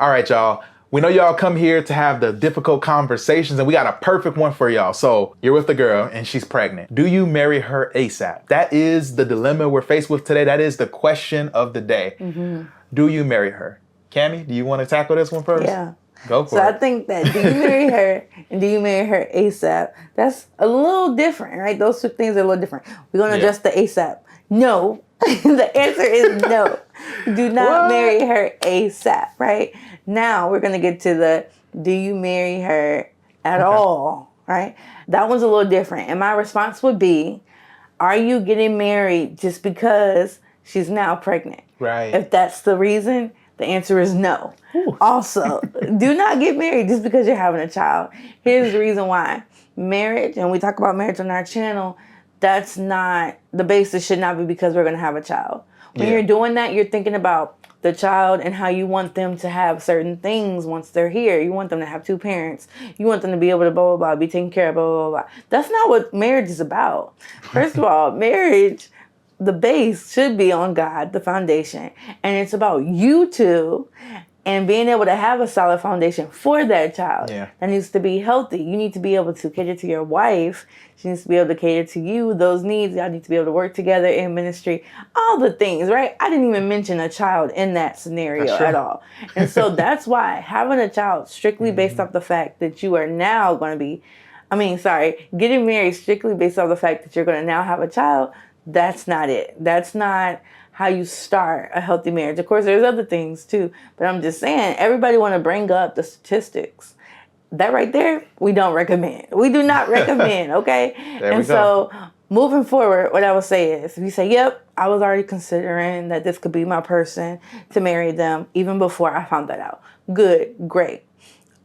All right, y'all. We know y'all come here to have the difficult conversations, and we got a perfect one for y'all. So you're with a girl and she's pregnant. Do you marry her ASAP? That is the dilemma we're faced with today. That is the question of the day. Do you marry her? Cami, do you want to tackle this one first? Yeah. Go for it. So I think that do you marry her and do you marry her ASAP? That's a little different, right? Those two things are a little different. We're going to address the ASAP. No. The answer is no. Do not marry her ASAP, right? Now we're going to get to the do you marry her at all, right? That one's a little different. And my response would be, are you getting married just because she's now pregnant? Right. If that's the reason, the answer is no. Ooh. Also, do not get married just because you're having a child. Here's the reason why. Marriage, and we talk about marriage on our channel, that's not, the basis should not be because we're going to have a child. When you're doing that, you're thinking about the child and how you want them to have certain things once they're here. You want them to have two parents. You want them to be able to blah, blah, blah, be taken care of, blah, blah, blah. That's not what marriage is about. First of all, marriage, the base should be on God, the foundation. And it's about you two and being able to have a solid foundation for that child. That needs to be healthy. You need to be able to cater to your wife. She needs to be able to cater to you. Those needs, y'all need to be able to work together in ministry. All the things, right? I didn't even mention a child in that scenario at all. And so that's why having a child strictly based off the fact that you are now going to be, getting married strictly based off the fact that you're going to now have a child, that's not it. That's not how you start a healthy marriage. Of course, there's other things too, but I'm just saying, everybody want to bring up the statistics. That right there, we don't recommend. We do not recommend, okay? And so moving forward, what I would say is, if you say, yep, I was already considering that this could be my person to marry them even before I found that out. Good, great.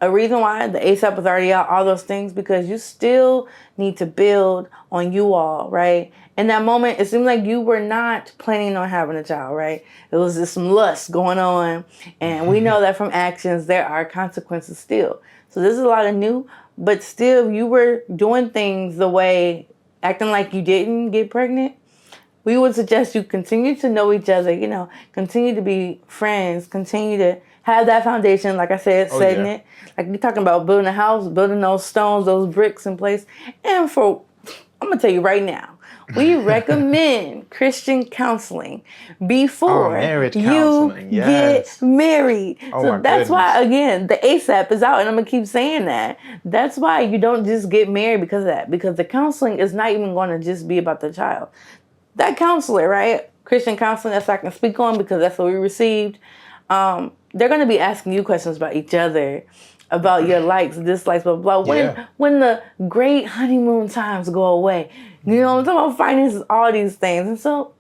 A reason why the ASAP was already out, all those things, because you still need to build on you all, right? In that moment, it seemed like you were not planning on having a child, right? It was just some lust going on. And we know that from actions, there are consequences still. So this is a lot of new, but still you were doing things the way, acting like you didn't get pregnant. We would suggest you continue to know each other, continue to be friends, continue to have that foundation, like I said, setting it. Like you're talking about building a house, building those stones, those bricks in place. And I'm going to tell you right now, we recommend Christian counseling before you get married. So that's why, again, the ASAP is out, and I'm going to keep saying that. That's why you don't just get married because of that, because the counseling is not even going to just be about the child. That counselor, right? Christian counseling, that's what I can speak on because that's what we received. They're going to be asking you questions about each other, about your likes, dislikes, blah, blah, blah. When the great honeymoon times go away. I'm talking about finances, all these things. And so,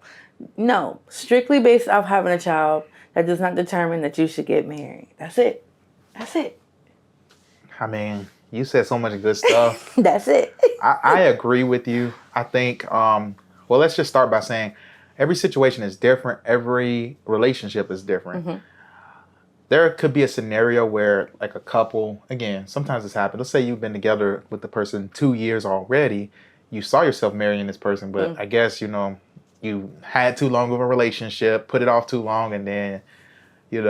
no, strictly based off having a child, that does not determine that you should get married. That's it. That's it. I mean, you said so much good stuff. That's it. I agree with you. I think, let's just start by saying every situation is different. Every relationship is different. There could be a scenario where, like a couple, again, sometimes it's happened. Let's say you've been together with the person 2 years already. You saw yourself marrying this person, but I guess, you had too long of a relationship, put it off too long, and then, then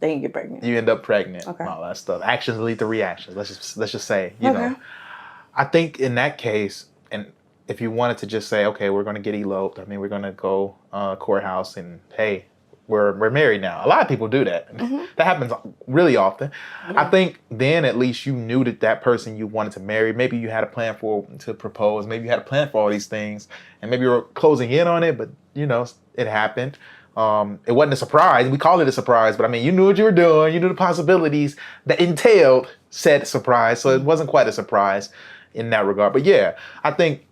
you get pregnant. You end up pregnant. And all that stuff. Actions lead to reactions. Let's just say, you know. I think in that case, and if you wanted to just say, okay, we're going to get eloped. I mean, we're going to go courthouse and, hey, we're married now. A lot of people do that. That happens really often. I think then at least you knew that person you wanted to marry. Maybe you had a plan to propose. Maybe you had a plan for all these things. And maybe you were closing in on it, but, it happened. It wasn't a surprise. We call it a surprise, but I mean, you knew what you were doing. You knew the possibilities that entailed said surprise. So it wasn't quite a surprise in that regard. But yeah, I think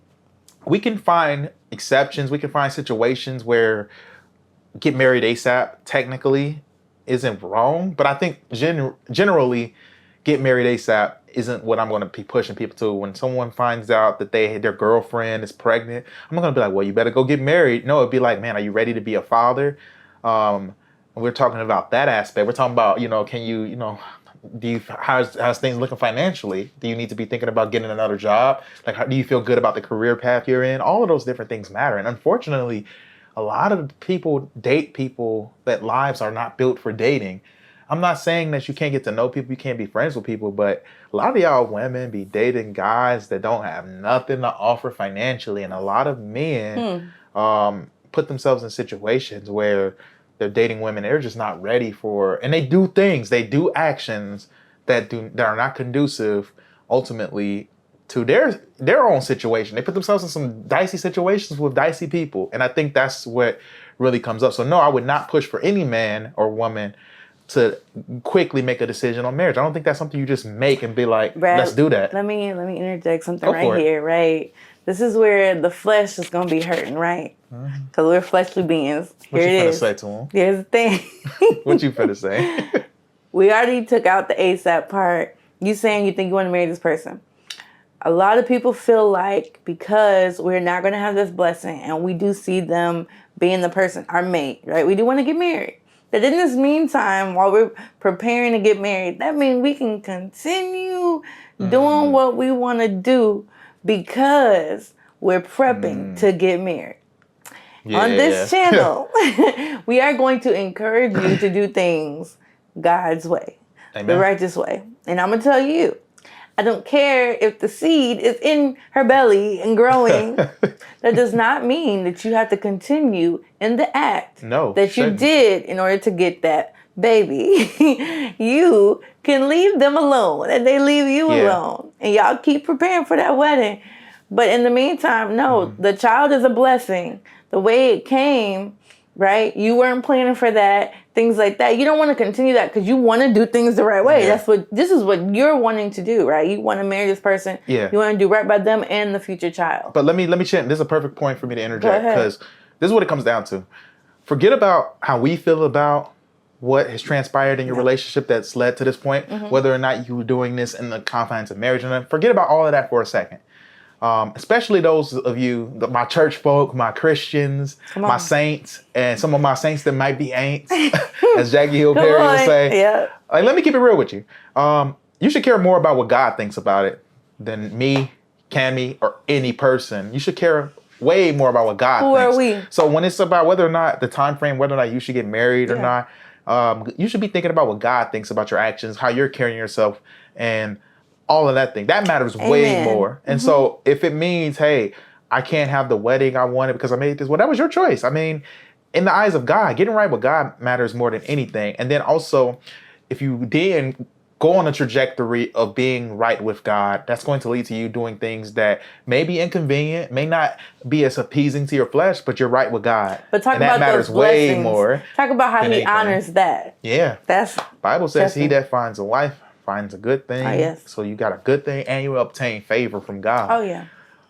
we can find exceptions. We can find situations where get married ASAP technically isn't wrong, but I think generally get married ASAP isn't what I'm going to be pushing people to. When someone finds out that their girlfriend is pregnant, I'm not going to be like, well, you better go get married. No, it'd be like, man, are you ready to be a father? And we're talking about that aspect. We're talking about, can you, how's things looking financially? Do you need to be thinking about getting another job? Like, how do you feel good about the career path you're in? All of those different things matter. And unfortunately, a lot of people date people that lives are not built for dating. I'm not saying that you can't get to know people, you can't be friends with people, but a lot of y'all women be dating guys that don't have nothing to offer financially, and a lot of men put themselves in situations where they're dating women they're just not ready for, and they do things, they do actions that are not conducive ultimately to their own situation. They put themselves in some dicey situations with dicey people, and I think that's what really comes up. So no, I would not push for any man or woman to quickly make a decision on marriage. I don't think that's something you just make and be like, Brad, let's do that. Let me interject something right here, right? This is where the flesh is going to be hurting, right? Because we're fleshly beings. What you finna say to him? Here's the thing. What you finna say? We already took out the ASAP part. You saying you think you want to marry this person. A lot of people feel like because we're not going to have this blessing and we do see them being the person, our mate, right? We do want to get married. That in this meantime, while we're preparing to get married, that means we can continue doing what we want to do because we're prepping to get married. On this channel, we are going to encourage you to do things God's way, the righteous way. And I'm going to tell you, I don't care if the seed is in her belly and growing. That does not mean that you have to continue in the act that you did in order to get that baby. You can leave them alone and they leave you alone. And y'all keep preparing for that wedding. But in the meantime, the child is a blessing. The way it came, right? You weren't planning for that. Things like that. You don't want to continue that because you want to do things the right way. This is what you're wanting to do, right? You want to marry this person. You want to do right by them and the future child. But let me check. This is a perfect point for me to interject because this is what it comes down to. Forget about how we feel about what has transpired in your relationship that's led to this point, whether or not you were doing this in the confines of marriage. And forget about all of that for a second. Especially those of you, my church folk, my Christians, my saints, and some of my saints that might be ain'ts, as Jackie Hill Perry would say. Like, let me keep it real with you. You should care more about what God thinks about it than me, Cami, or any person. You should care way more about what God thinks. Who are we? So when it's about whether or not the time frame, whether or not you should get married or not, you should be thinking about what God thinks about your actions, how you're carrying yourself, and all of that thing. That matters way more. And so if it means, hey, I can't have the wedding I wanted because I made this, well, that was your choice. I mean, in the eyes of God, getting right with God matters more than anything. And then also, if you didn't go on a trajectory of being right with God, that's going to lead to you doing things that may be inconvenient, may not be as appeasing to your flesh, but you're right with God. But talk about those blessings. Way more. Talk about how He honors that. Yeah. That's Bible says he that finds a wife finds a good thing. So you got a good thing and you obtain favor from God.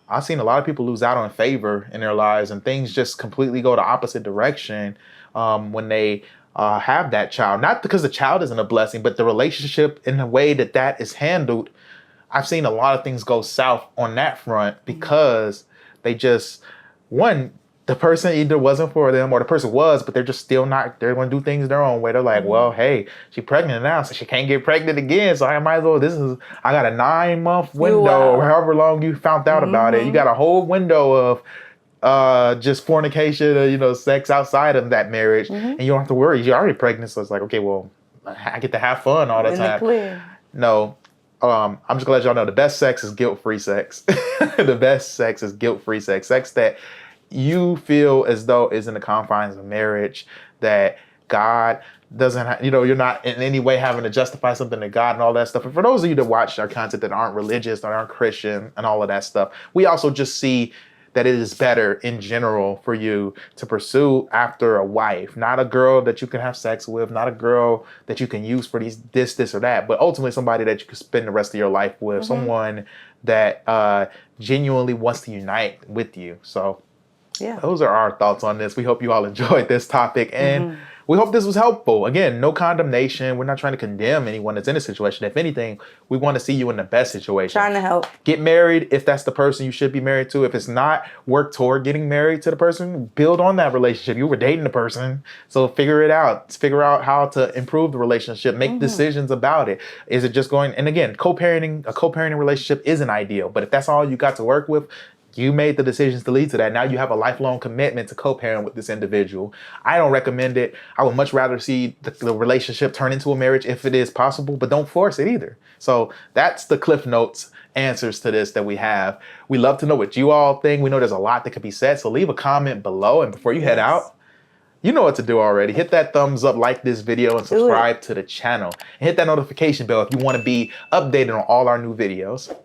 I've seen a lot of people lose out on favor in their lives and things just completely go the opposite direction when they have that child. Not because the child isn't a blessing, but the relationship in the way that is handled. I've seen a lot of things go south on that front because they just, the person either wasn't for them or the person was, but they're just still not, they're going to do things their own way. They're like, well, hey, she's pregnant now, so she can't get pregnant again. So I might as well, I got a 9-month window, or however long you found out about it. You got a whole window of just fornication, sex outside of that marriage. And you don't have to worry. You're already pregnant. So it's like, okay, well, I get to have fun all the time. No. I'm just gonna let y'all know the best sex is guilt-free sex. The best sex is guilt-free sex. Sex that you feel as though is in the confines of marriage, that God doesn't, you're not in any way having to justify something to God and all that stuff. And for those of you that watch our content that aren't religious, that aren't Christian and all of that stuff, we also just see that it is better in general for you to pursue after a wife, not a girl that you can have sex with, not a girl that you can use for this or that, but ultimately somebody that you can spend the rest of your life with, someone that genuinely wants to unite with you. So those are our thoughts on this. We hope you all enjoyed this topic and we hope this was helpful. Again, no condemnation. We're not trying to condemn anyone that's in a situation. If anything, we want to see you in the best situation. Trying to help. Get married if that's the person you should be married to. If it's not, work toward getting married to the person. Build on that relationship. You were dating the person, so figure it out. Figure out how to improve the relationship. Make decisions about it. Is it just going? And again, a co-parenting relationship isn't ideal. But if that's all you got to work with, You made the decisions to lead to that. Now you have a lifelong commitment to co-parent with this individual. I don't recommend it. I would much rather see the relationship turn into a marriage if it is possible, but don't force it either. So that's the Cliff Notes answers to this that we have. We love to know what you all think. We know there's a lot that could be said. So leave a comment below. And before you head out, you know what to do already. Hit that thumbs up, like this video, and subscribe to the channel. And hit that notification bell if you want to be updated on all our new videos.